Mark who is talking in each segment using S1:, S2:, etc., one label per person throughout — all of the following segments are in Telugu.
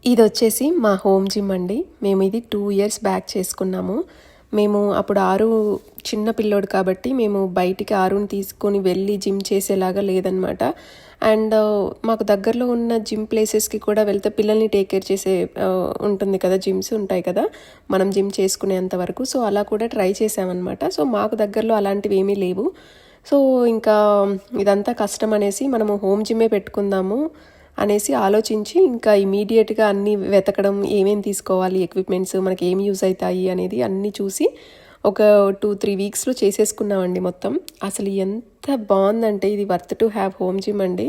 S1: ఇదొచ్చేసి మా హోమ్ జిమ్ అండి. మేము ఇది 2 ఇయర్స్ బ్యాక్ చేసుకున్నాము. మేము అప్పుడు చిన్న పిల్లోడు కాబట్టి మేము బయటికి ఆరుని తీసుకొని వెళ్ళి జిమ్ చేసేలాగా లేదనమాట. అండ్ మాకు దగ్గరలో ఉన్న జిమ్ ప్లేసెస్కి కూడా వెళ్తే పిల్లల్ని టేక్ కేర్ చేసే ఉంటుంది కదా, జిమ్స్ ఉంటాయి కదా మనం జిమ్ చేసుకునేంత వరకు. సో అలా కూడా ట్రై చేసామన్నమాట. సో మాకు దగ్గరలో అలాంటివి ఏమీ లేవు. సో ఇంకా ఇదంతా కష్టం అనేసి మనము హోమ్ జిమ్మే పెట్టుకుందాము అనేసి ఆలోచించి ఇంకా ఇమీడియట్గా అన్నీ వెతకడం, ఏమేమి తీసుకోవాలి, ఎక్విప్మెంట్స్ మనకి ఏమి యూజ్ అవుతాయి అనేది అన్నీ చూసి ఒక 2-3 వీక్స్లో చేసేసుకున్నామండి మొత్తం. అసలు ఎంత బాగుందంటే ఇది worth to have home gym అండి.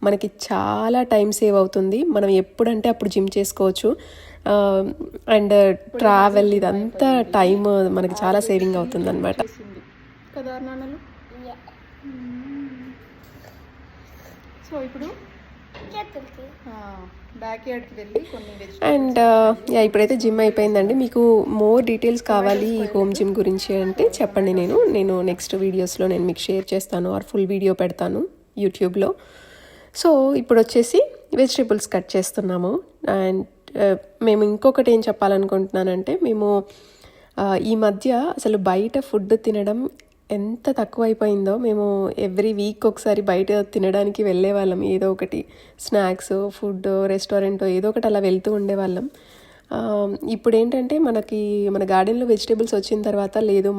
S1: మనకి చాలా టైం సేవ్ అవుతుంది. మనం ఎప్పుడంటే అప్పుడు జిమ్ చేసుకోవచ్చు. అండ్ ట్రావెల్ ఇదంతా టైం మనకి చాలా సేవింగ్ అవుతుంది అనమాట.
S2: సో ఇప్పుడు బ్యాక్ యార్డ్కి వెళ్ళి కొన్ని
S1: అండ్ ఇప్పుడైతే జిమ్ అయిపోయిందండి. మీకు మోర్ డీటెయిల్స్ కావాలి ఈ హోమ్ జిమ్ గురించి అంటే చెప్పండి. నేను నెక్స్ట్ వీడియోస్లో నేను మీకు షేర్ చేస్తాను, ఆర్ ఫుల్ వీడియో పెడతాను యూట్యూబ్లో. సో ఇప్పుడు వచ్చేసి వెజిటేబుల్స్ కట్ చేస్తున్నాము. అండ్ మేము ఇంకొకటి ఏం చెప్పాలనుకుంటున్నానంటే, మేము ఈ మధ్య అసలు బయట ఫుడ్ తినడం ఎంత తక్కువైపోయిందో. మేము ఎవ్రీ వీక్ ఒకసారి బయట తినడానికి వెళ్ళేవాళ్ళం. ఏదో ఒకటి స్నాక్స్, ఫుడ్, రెస్టారెంట్ ఏదో ఒకటి అలా వెళ్తూ ఉండేవాళ్ళం. ఇప్పుడు ఏంటంటే మన గార్డెన్లో వెజిటేబుల్స్ వచ్చిన తర్వాత లేదు,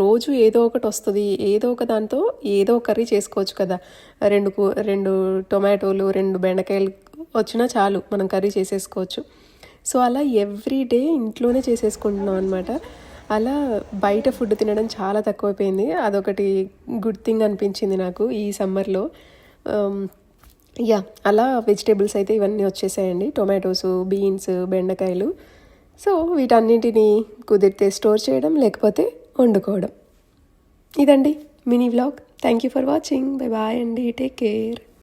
S1: రోజు ఏదో ఒకటి వస్తుంది, ఏదో ఒక దాంతో ఏదో కర్రీ చేసుకోవచ్చు కదా. 2 టొమాటోలు, 2 బెండకాయలు వచ్చినా చాలు, మనం కర్రీ చేసేసుకోవచ్చు. సో అలా ఎవ్రీ డే ఇంట్లోనే చేసేసుకుంటున్నాం అనమాట. అలా బయట ఫుడ్ తినడం చాలా తక్కువైపోయింది. అదొకటి గుడ్ థింగ్ అనిపించింది నాకు ఈ సమ్మర్లో. అలా వెజిటేబుల్స్ అయితే ఇవన్నీ వచ్చేసాయండి. టొమాటోస్, బీన్స్, బెండకాయలు. సో వీటన్నింటినీ కుదిరితే స్టోర్ చేయడం, లేకపోతే వండుకోవడం. ఇదండి mini vlog. Thank you for watching. Bye bye అండి. Take care.